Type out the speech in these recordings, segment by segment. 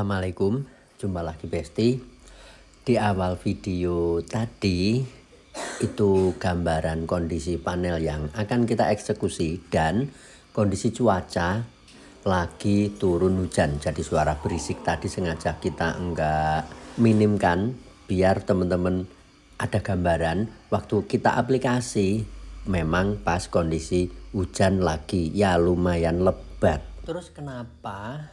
Assalamualaikum, jumpa lagi Besti. Di awal video tadi itu gambaran kondisi panel yang akan kita eksekusi dan kondisi cuaca lagi turun hujan. Jadi suara berisik tadi sengaja kita enggak minimkan biar teman-teman ada gambaran waktu kita aplikasi memang pas kondisi hujan lagi ya lumayan lebat. Terus kenapa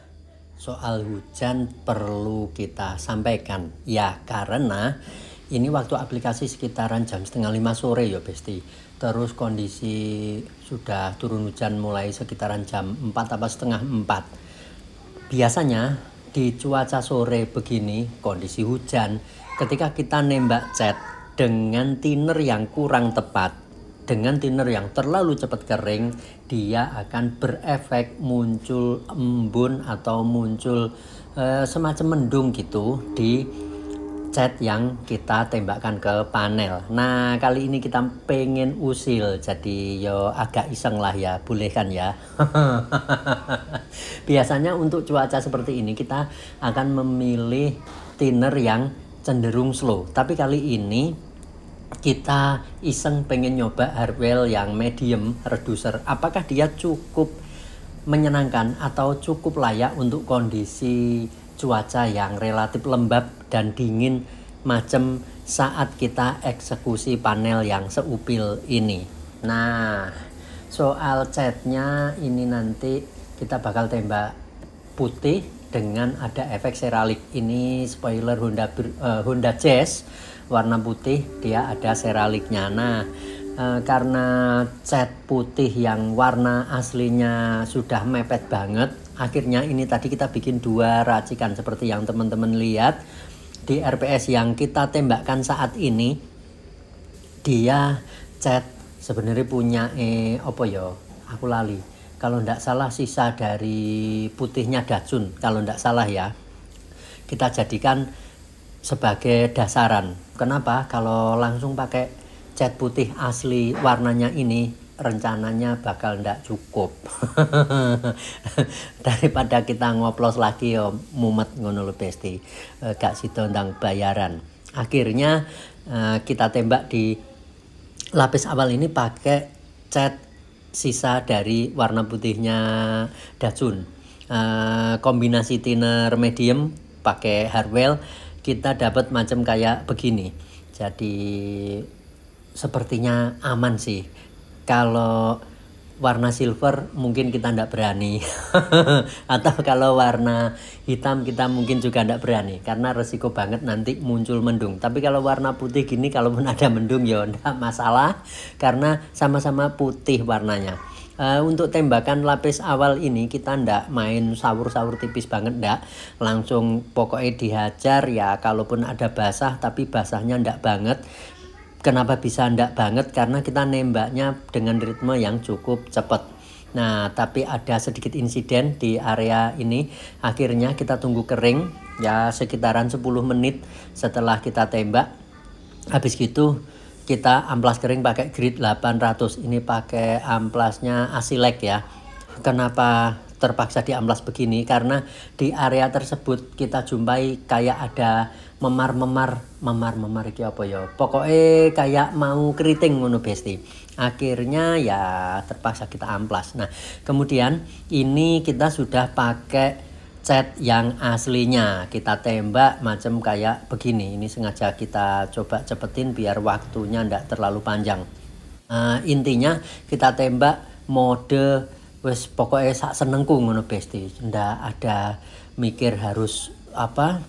soal hujan perlu kita sampaikan? Ya karena ini waktu aplikasi sekitaran jam 4:30 sore ya Besti. Terus kondisi sudah turun hujan mulai sekitaran jam 4 apa setengah 4. Biasanya di cuaca sore begini kondisi hujan, ketika kita nembak cat dengan thinner yang kurang tepat, dengan thinner yang terlalu cepat kering, dia akan berefek muncul embun atau muncul semacam mendung gitu di cat yang kita tembakkan ke panel. Nah kali ini kita pengen usil, jadi yo agak iseng lah ya, boleh kan ya. Biasanya untuk cuaca seperti ini kita akan memilih thinner yang cenderung slow, tapi kali ini kita iseng pengen nyoba Harwell yang medium reducer. Apakah dia cukup menyenangkan atau cukup layak untuk kondisi cuaca yang relatif lembab dan dingin macam saat kita eksekusi panel yang seupil ini. Nah soal catnya ini nanti kita bakal tembak putih dengan ada efek seralik. Ini spoiler Honda Jazz warna putih, dia ada seraliknya. Nah karena cat putih yang warna aslinya sudah mepet banget, akhirnya ini tadi kita bikin dua racikan seperti yang teman-teman lihat di RPS yang kita tembakkan saat ini. Dia cat sebenarnya punya apa ya, aku lali, kalau ndak salah sisa dari putihnya Datsun, kalau ndak salah ya. Kita jadikan sebagai dasaran. Kenapa? Kalau langsung pakai cat putih asli warnanya ini rencananya bakal ndak cukup. Daripada kita ngoplos lagi yo mumet ngono lho Besti, gak sida ndang bayaran. Akhirnya kita tembak di lapis awal ini pakai cat sisa dari warna putihnya Datsun. Kombinasi thinner medium pakai Harwell, kita dapat macam kayak begini. Jadi sepertinya aman sih. Kalau warna silver mungkin kita ndak berani. Atau kalau warna hitam kita mungkin juga ndak berani, karena resiko banget nanti muncul mendung. Tapi kalau warna putih gini, kalaupun ada mendung ya ndak masalah, karena sama-sama putih warnanya. Untuk tembakan lapis awal ini kita ndak main sawur-sawur tipis banget, ndak. Langsung pokoknya dihajar ya, kalaupun ada basah tapi basahnya ndak banget. Kenapa bisa ndak banget? Karena kita nembaknya dengan ritme yang cukup cepat. Nah tapi ada sedikit insiden di area ini. Akhirnya kita tunggu kering ya sekitaran 10 menit setelah kita tembak. Habis gitu kita amplas kering pakai grid 800. Ini pakai amplasnya Asilek ya. Kenapa terpaksa diamplas begini? Karena di area tersebut kita jumpai kayak ada memar iki apa ya? Pokoknya kayak mau keriting ngono Besti. Akhirnya ya terpaksa kita amplas. Nah, kemudian ini kita sudah pakai cat yang aslinya, kita tembak macam kayak begini. Ini sengaja kita coba cepetin biar waktunya ndak terlalu panjang. Intinya kita tembak mode wes pokoknya sak senengku ngono Besti. Ndak ada mikir harus apa,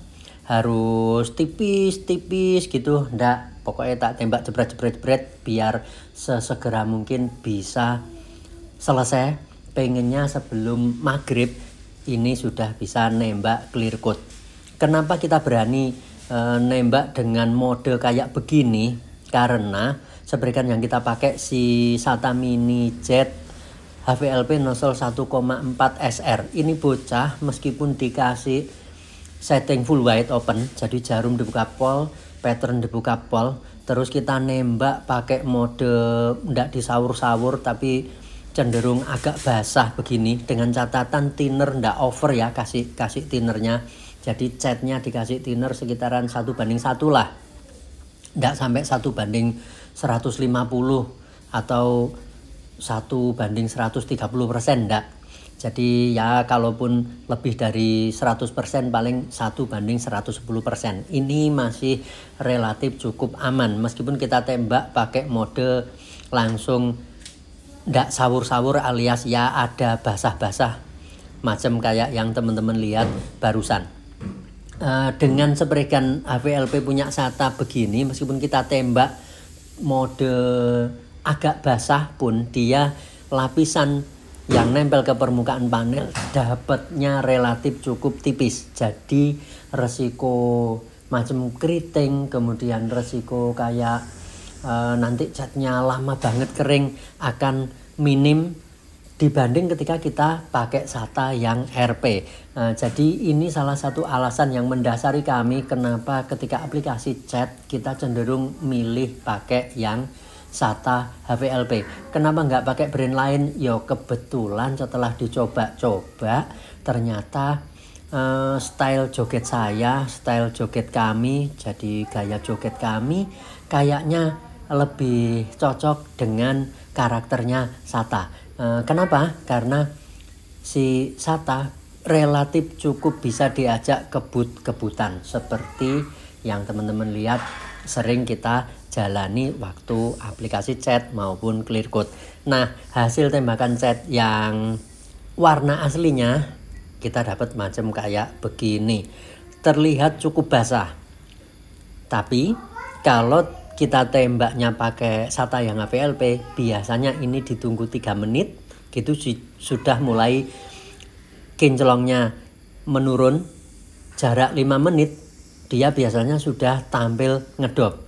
harus tipis-tipis gitu, ndak. Pokoknya tak tembak jebret biar sesegera mungkin bisa selesai. Pengennya sebelum maghrib ini sudah bisa nembak clear coat. Kenapa kita berani nembak dengan mode kayak begini? Karena seperti yang kita pakai si SATA Mini Jet HVLP nozzle 1,4 SR. Ini bocah meskipun dikasih setting full wide open, jadi jarum dibuka pol, pattern dibuka pol, terus kita nembak pakai mode ndak disaur-saur tapi cenderung agak basah begini, dengan catatan thinner ndak over ya, kasih thinnernya. Jadi catnya dikasih thinner sekitaran 1:1 lah. Nggak sampai 1:150 atau 1:130%, enggak. Jadi ya kalaupun lebih dari 100% paling 1:110%. Ini masih relatif cukup aman. Meskipun kita tembak pakai mode langsung ndak sawur-sawur alias ya ada basah-basah. Macam kayak yang teman-teman lihat barusan. Dengan spray gun HVLP punya SATA begini, meskipun kita tembak mode agak basah pun dia lapisan yang nempel ke permukaan panel dapatnya relatif cukup tipis. Jadi resiko macam keriting, kemudian resiko kayak nanti catnya lama banget kering akan minim dibanding ketika kita pakai SATA yang RP. Jadi ini salah satu alasan yang mendasari kami kenapa ketika aplikasi cat kita cenderung milih pakai yang SATA HVLP. Kenapa nggak pakai brand lain? Yo kebetulan setelah dicoba-coba ternyata style joget saya, style joget kami, jadi gaya joget kami kayaknya lebih cocok dengan karakternya SATA. Kenapa? Karena si SATA relatif cukup bisa diajak kebut-kebutan seperti yang teman-teman lihat sering kita jalani waktu aplikasi chat maupun clear code. Nah, hasil tembakan chat yang warna aslinya kita dapat macam kayak begini. Terlihat cukup basah. Tapi kalau kita tembaknya pakai SATA yang HVLP, biasanya ini ditunggu 3 menit gitu sudah mulai kinclongnya menurun. Jarak 5 menit dia biasanya sudah tampil ngedop.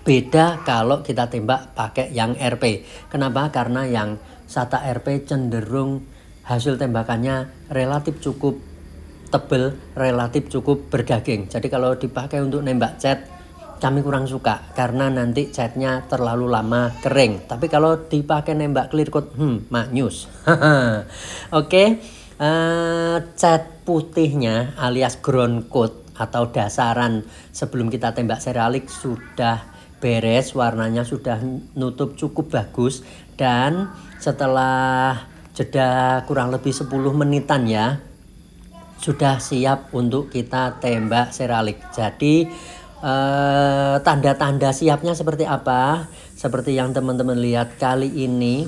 Beda kalau kita tembak pakai yang RP. Kenapa? Karena yang SATA RP cenderung hasil tembakannya relatif cukup tebel, relatif cukup berdaging. Jadi kalau dipakai untuk nembak cat kami kurang suka karena nanti catnya terlalu lama kering. Tapi kalau dipakai nembak clear coat, maknyus. Oke, cat putihnya alias ground coat atau dasaran sebelum kita tembak seralik sudah beres, warnanya sudah nutup cukup bagus. Dan setelah jeda kurang lebih 10 menitan ya, sudah siap untuk kita tembak seralik. Jadi tanda-tanda siapnya seperti apa? Seperti yang teman-teman lihat kali ini,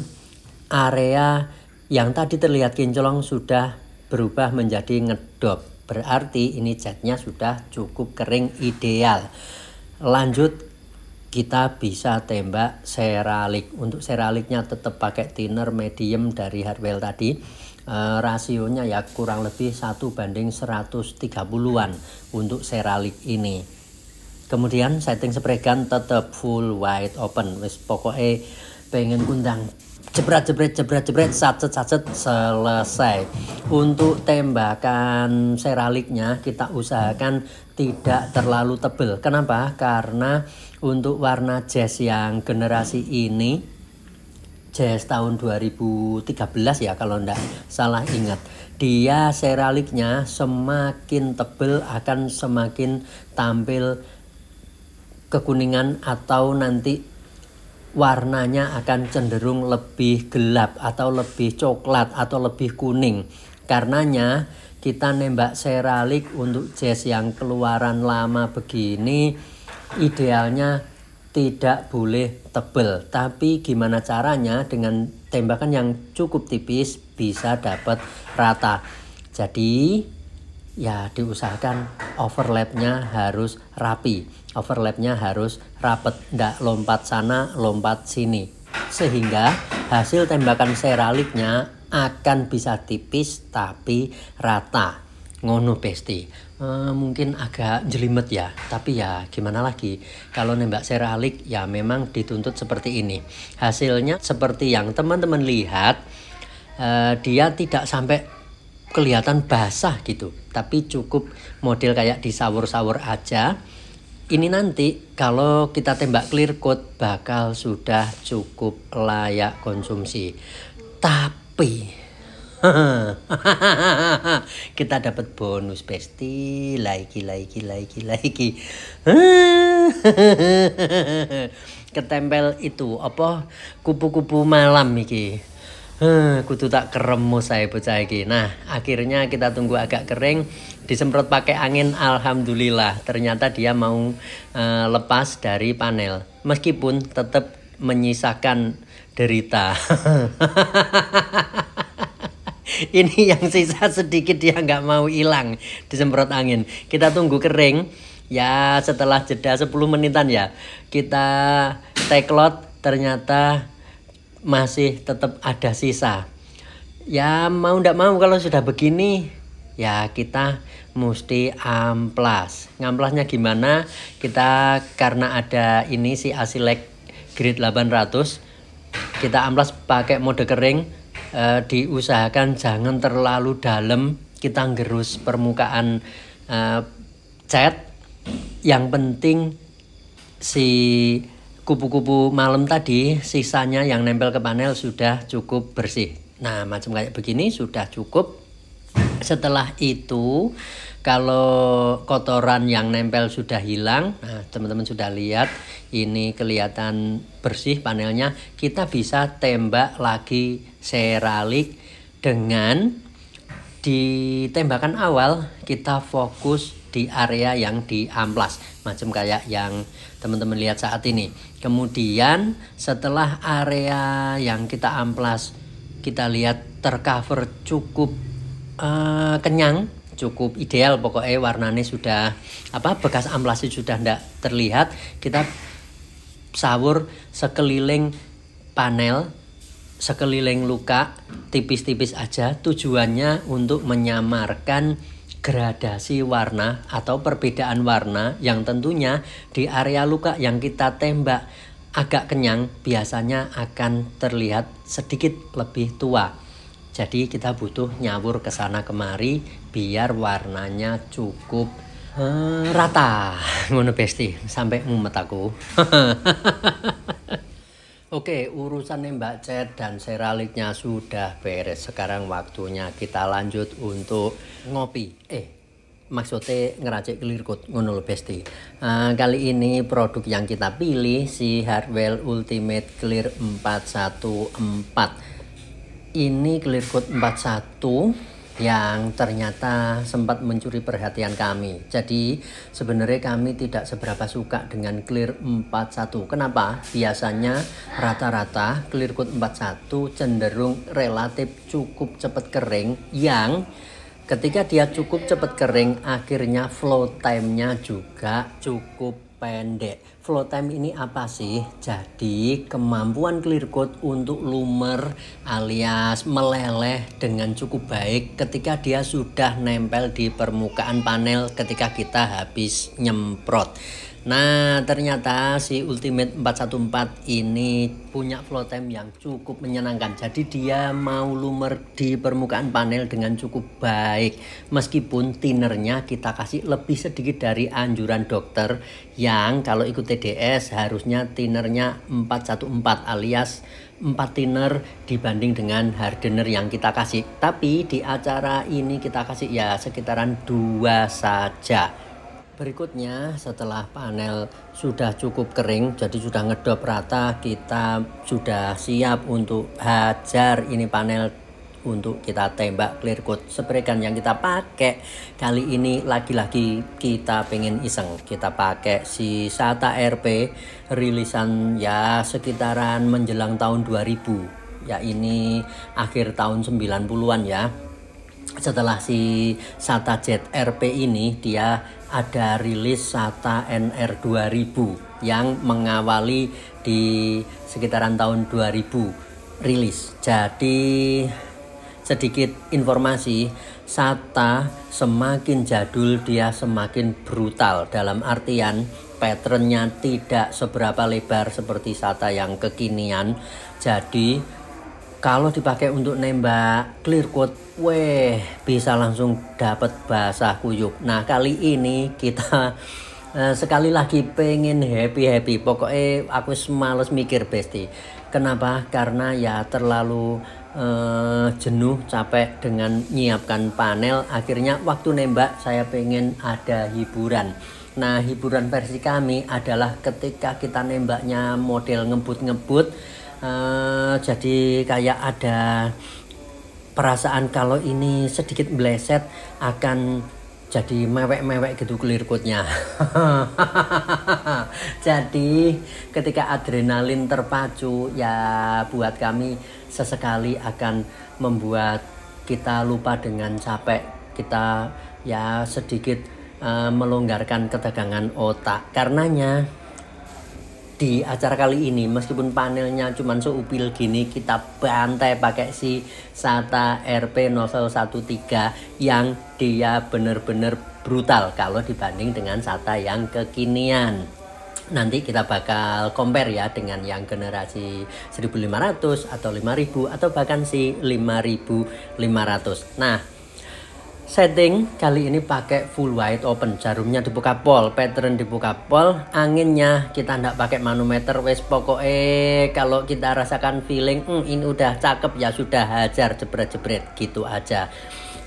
area yang tadi terlihat kinclong sudah berubah menjadi ngedop. Berarti ini catnya sudah cukup kering ideal. Lanjut kita bisa tembak seralik. Untuk seraliknya tetap pakai thinner medium dari Harwell tadi. Rasionya ya kurang lebih 1:130-an untuk seralik ini. Kemudian setting spray gun tetap full wide open. Wis pokoknya pengen kundang jebret sacet selesai. Untuk tembakan seraliknya kita usahakan tidak terlalu tebal. Kenapa? Karena untuk warna jazz yang generasi ini, jazz tahun 2013 ya kalau enggak salah ingat, dia seraliknya semakin tebal akan semakin tampil kekuningan atau nanti warnanya akan cenderung lebih gelap atau lebih coklat atau lebih kuning. Karenanya kita nembak seralik untuk jazz yang keluaran lama begini idealnya tidak boleh tebal. Tapi gimana caranya dengan tembakan yang cukup tipis bisa dapat rata. Jadi ya diusahakan overlapnya harus rapi. Overlapnya harus rapet, ndak lompat sana lompat sini, sehingga hasil tembakan seraliknya akan bisa tipis tapi rata. Ngono besti. Mungkin agak jelimet ya, tapi ya gimana lagi, kalau nembak seralik ya memang dituntut seperti ini. Hasilnya seperti yang teman-teman lihat, dia tidak sampai kelihatan basah gitu, tapi cukup model kayak disawur-sawur aja. Ini nanti kalau kita tembak clear coat bakal sudah cukup layak konsumsi. Tapi Kita dapat bonus besti, lagi. Ketempel itu apa kupu-kupu malam iki. Kudu tak keremus saya bocah iki. Nah, akhirnya kita tunggu agak kering, disemprot pakai angin, alhamdulillah ternyata dia mau lepas dari panel. Meskipun tetap menyisakan derita. Ini yang sisa sedikit dia nggak mau hilang, disemprot angin. Kita tunggu kering. Ya setelah jeda 10 menitan ya, kita teklot, ternyata masih tetap ada sisa. Ya mau ndak mau kalau sudah begini ya kita mesti amplas. Ngamplasnya gimana? Kita karena ada ini si Asilek grade 800, kita amplas pakai mode kering. Diusahakan jangan terlalu dalam, kita gerus permukaan cat. Yang penting si kupu-kupu malam tadi sisanya yang nempel ke panel sudah cukup bersih. Nah macam kayak begini sudah cukup. Setelah itu kalau kotoran yang nempel sudah hilang, nah teman-teman sudah lihat ini kelihatan bersih panelnya, kita bisa tembak lagi seralik. Dengan di tembakan awal kita fokus di area yang diamplas, macam kayak yang teman-teman lihat saat ini. Kemudian setelah area yang kita amplas kita lihat tercover cukup kenyang, cukup ideal, pokoknya warnanya sudah bekas amplasnya sudah tidak terlihat. Kita sawur sekeliling panel, sekeliling luka tipis-tipis aja, tujuannya untuk menyamarkan gradasi warna atau perbedaan warna yang tentunya di area luka yang kita tembak agak kenyang biasanya akan terlihat sedikit lebih tua. Jadi kita butuh nyawur ke sana kemari biar warnanya cukup rata. Ngono besti, sampai mumet aku. Oke, urusan nembak cat dan seraliknya sudah beres. Sekarang waktunya kita lanjut untuk ngopi. Maksudnya ngeracik clear coat, ngono lho besti. Kali ini produk yang kita pilih si Hardwell Ultimate Clear 414. Ini clear coat 41 yang ternyata sempat mencuri perhatian kami. Jadi sebenarnya kami tidak seberapa suka dengan clear 41. Kenapa? Biasanya rata-rata clear coat 41 cenderung relatif cukup cepat kering, yang ketika dia cukup cepat kering akhirnya flow time-nya juga cukup pendek. Flow time ini apa sih? Jadi kemampuan clear coat untuk lumer alias meleleh dengan cukup baik ketika dia sudah nempel di permukaan panel ketika kita habis nyemprot. Nah ternyata si Ultimate 414 ini punya flow time yang cukup menyenangkan. Jadi dia mau lumer di permukaan panel dengan cukup baik. Meskipun tinernya kita kasih lebih sedikit dari anjuran dokter, yang kalau ikut TDS harusnya tinernya 414 alias 4 thinner dibanding dengan hardener yang kita kasih. Tapi di acara ini kita kasih ya sekitaran 2 saja. Berikutnya setelah panel sudah cukup kering, jadi sudah ngedop rata, kita sudah siap untuk hajar ini panel untuk kita tembak clear coat. Spray gun yang kita pakai kali ini lagi-lagi kita pengen iseng, kita pakai si Sata RP rilisan ya sekitaran menjelang tahun 2000 ya, ini akhir tahun 90-an ya. Setelah si Sata Jet RP ini dia ada rilis Sata NR 2000 yang mengawali di sekitaran tahun 2000 rilis. Jadi sedikit informasi, Sata semakin jadul dia semakin brutal, dalam artian patternnya tidak seberapa lebar seperti Sata yang kekinian. Jadi kalau dipakai untuk nembak clear coat, bisa langsung dapat basah kuyup. Nah kali ini kita sekali lagi pengen happy. Pokoknya aku males mikir besti. Kenapa? Karena ya terlalu jenuh capek dengan nyiapkan panel, akhirnya waktu nembak saya pengen ada hiburan. Nah, hiburan versi kami adalah ketika kita nembaknya model ngebut-ngebut, jadi kayak ada perasaan kalau ini sedikit meleset akan jadi mewek-mewek gitu clearcoatnya. Jadi ketika adrenalin terpacu ya buat kami sesekali akan membuat kita lupa dengan capek, kita ya sedikit melonggarkan ketegangan otak. Karenanya di acara kali ini meskipun panelnya cuma seupil gini, kita bantai pakai si SATA RP0013 yang dia bener-bener brutal kalau dibanding dengan SATA yang kekinian. Nanti kita bakal compare ya dengan yang generasi 1500 atau 5000 atau bahkan si 5500. Nah, setting kali ini pakai full wide open, jarumnya dibuka pol, pattern dibuka pol, anginnya kita ndak pakai manometer, wes pokoknya kalau kita rasakan feeling ini udah cakep ya sudah hajar jebret-jebret gitu aja.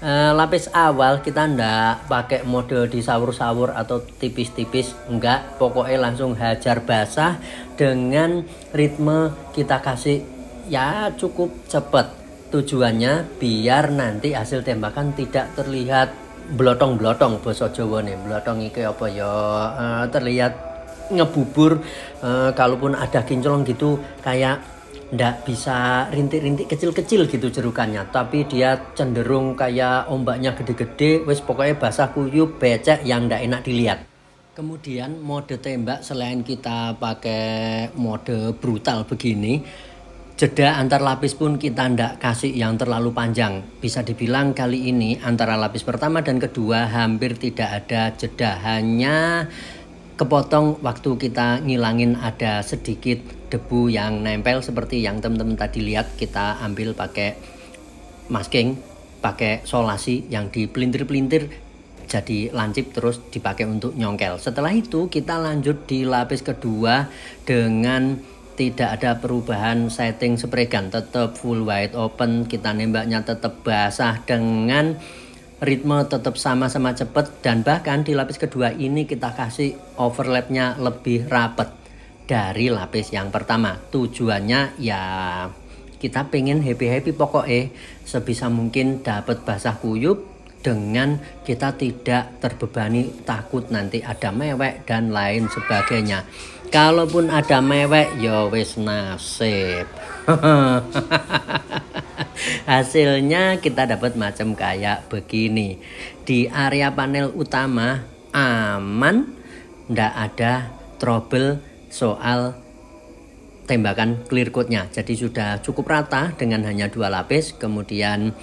Lapis awal kita ndak pakai mode disawur-sawur atau tipis-tipis, enggak, pokoknya langsung hajar basah dengan ritme kita kasih ya cukup cepet. Tujuannya biar nanti hasil tembakan tidak terlihat blotong-blotong, basa Jawa nih, blotong iki apa ya, terlihat ngebubur. Kalaupun ada kinclong gitu kayak ndak bisa rintik-rintik kecil-kecil gitu jerukannya, tapi dia cenderung kayak ombaknya gede-gede, wes pokoknya basah kuyup becek yang ndak enak dilihat. Kemudian mode tembak selain kita pakai mode brutal begini, jeda antar lapis pun kita ndak kasih yang terlalu panjang. Bisa dibilang kali ini antara lapis pertama dan kedua hampir tidak ada jeda, hanya kepotong waktu kita ngilangin ada sedikit debu yang nempel seperti yang teman-teman tadi lihat. Kita ambil pakai masking, pakai solasi yang dipelintir-pelintir jadi lancip terus dipakai untuk nyongkel. Setelah itu kita lanjut di lapis kedua dengan tidak ada perubahan setting spray gun, tetap full wide open, kita nembaknya tetap basah dengan ritme tetap sama-sama cepet, dan bahkan di lapis kedua ini kita kasih overlapnya lebih rapet dari lapis yang pertama. Tujuannya ya kita pengen happy-happy pokoknya, sebisa mungkin dapat basah kuyup dengan kita tidak terbebani takut nanti ada mewek dan lain sebagainya. Kalaupun ada mewek ya wis nasib. Hasilnya kita dapat macam kayak begini. Di area panel utama aman, ndak ada trouble soal tembakan clearcoatnya, jadi sudah cukup rata dengan hanya 2 lapis. Kemudian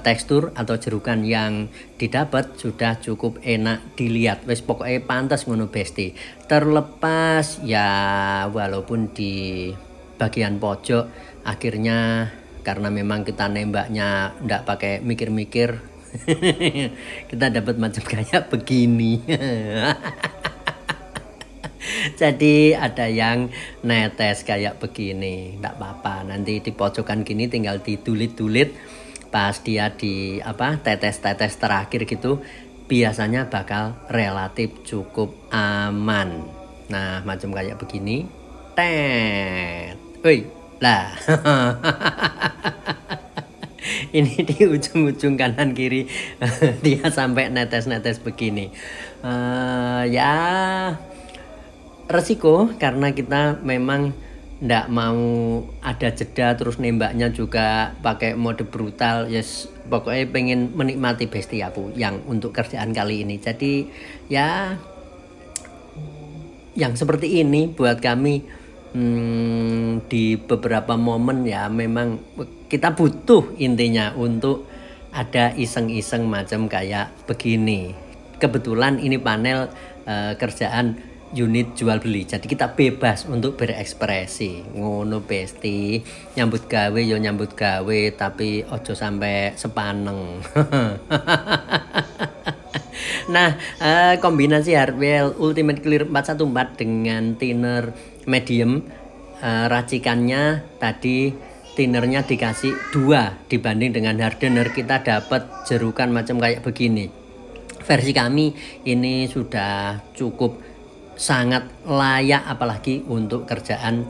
tekstur atau jerukan yang didapat sudah cukup enak dilihat, wes pokoknya pantas ngono besti. Terlepas ya walaupun di bagian pojok akhirnya karena memang kita nembaknya ndak pakai mikir-mikir kita dapat macam kayak begini. Jadi ada yang netes kayak begini, enggak apa-apa. Nanti di pojokan gini tinggal ditulit-tulit, pas dia di tetes-tetes terakhir gitu, biasanya bakal relatif cukup aman. Nah, macam kayak begini. Tet. Woi, lah. Ini di ujung-ujung kanan kiri dia sampai netes-netes begini. Ya resiko karena kita memang ndak mau ada jeda terus nembaknya juga pakai mode brutal. Yes, pokoknya pengen menikmati besti aku yang untuk kerjaan kali ini. Jadi ya yang seperti ini buat kami di beberapa momen ya memang kita butuh intinya untuk ada iseng-iseng macam kayak begini. Kebetulan ini panel kerjaan unit jual beli, jadi kita bebas untuk berekspresi ngono besti. Nyambut gawe yo nyambut gawe, tapi ojo sampai sepaneng. Nah, kombinasi Hardwell Ultimate Clear 414 dengan thinner medium, racikannya tadi tinernya dikasih 2 dibanding dengan hardener, kita dapat jerukan macam kayak begini. Versi kami ini sudah cukup sangat layak, apalagi untuk kerjaan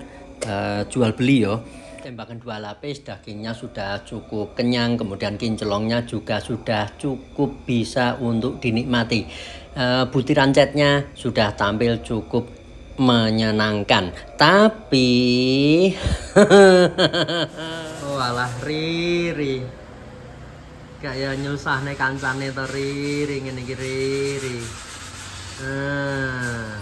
jual beli yo. Tembakan 2 lapis, dagingnya sudah cukup kenyang, kemudian kinclongnya juga sudah cukup bisa untuk dinikmati. Butiran catnya sudah tampil cukup menyenangkan, tapi walah Riri kayak nyusah nih kancane to Riri, ngene iki Riri.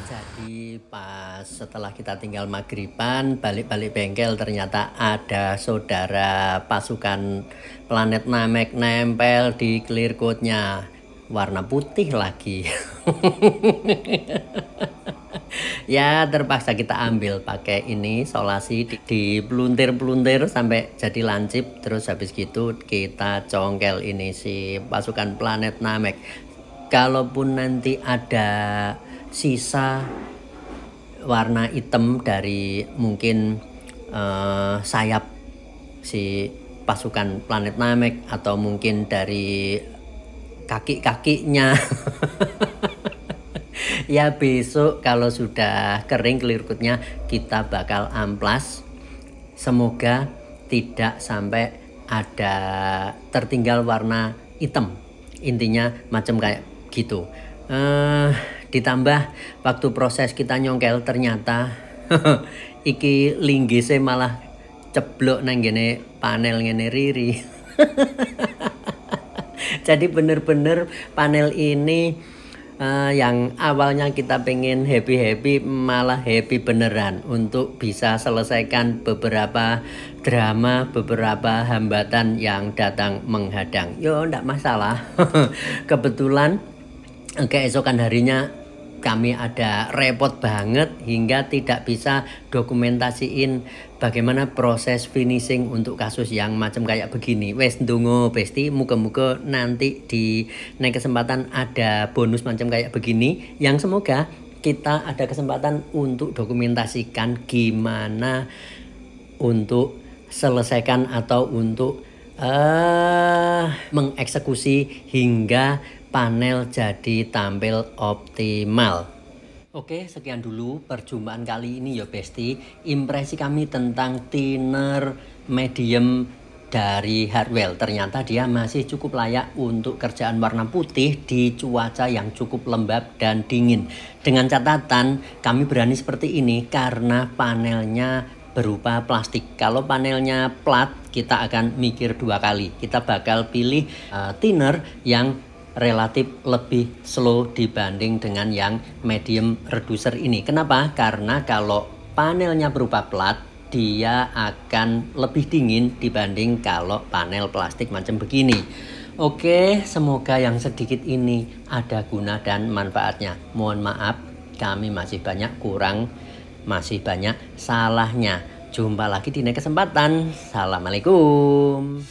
Jadi pas setelah kita tinggal maghriban balik-balik bengkel, ternyata ada saudara pasukan Planet Namek nempel di clear coat-nya, warna putih lagi. Ya terpaksa kita ambil pakai ini solasi, di peluntir-peluntir sampai jadi lancip. Terus habis gitu kita congkel ini si pasukan Planet Namek. Kalaupun nanti ada sisa warna hitam dari mungkin sayap si pasukan Planet Namek, atau mungkin dari kaki-kakinya ya besok kalau sudah kering clear coat-nya kita bakal amplas. Semoga tidak sampai ada tertinggal warna hitam, intinya macam kayak gitu. Ditambah waktu proses kita nyongkel ternyata iki linggise malah ceblok nang ngene panel ngene Riri. Jadi bener-bener panel ini yang awalnya kita pengen happy-happy malah happy beneran untuk bisa selesaikan beberapa drama, beberapa hambatan yang datang menghadang. Yo ndak masalah. Kebetulan keesokan harinya kami ada repot banget hingga tidak bisa dokumentasiin bagaimana proses finishing untuk kasus yang macam kayak begini. Wes ndonga Besti, muga-muga nanti di naik kesempatan ada bonus macam kayak begini yang semoga kita ada kesempatan untuk dokumentasikan gimana untuk selesaikan atau untuk mengeksekusi hingga panel jadi tampil optimal. Oke, sekian dulu perjumpaan kali ini ya Besti. Impresi kami tentang thinner medium dari Hardwell. Ternyata dia masih cukup layak untuk kerjaan warna putih di cuaca yang cukup lembab dan dingin. Dengan catatan kami berani seperti ini karena panelnya berupa plastik. Kalau panelnya plat kita akan mikir 2 kali. Kita bakal pilih thinner yang relatif lebih slow dibanding dengan yang medium reducer ini. Kenapa? Karena kalau panelnya berupa plat dia akan lebih dingin dibanding kalau panel plastik macam begini. Oke, semoga yang sedikit ini ada guna dan manfaatnya. Mohon maaf kami masih banyak kurang, masih banyak salahnya. Jumpa lagi di next kesempatan. Assalamualaikum.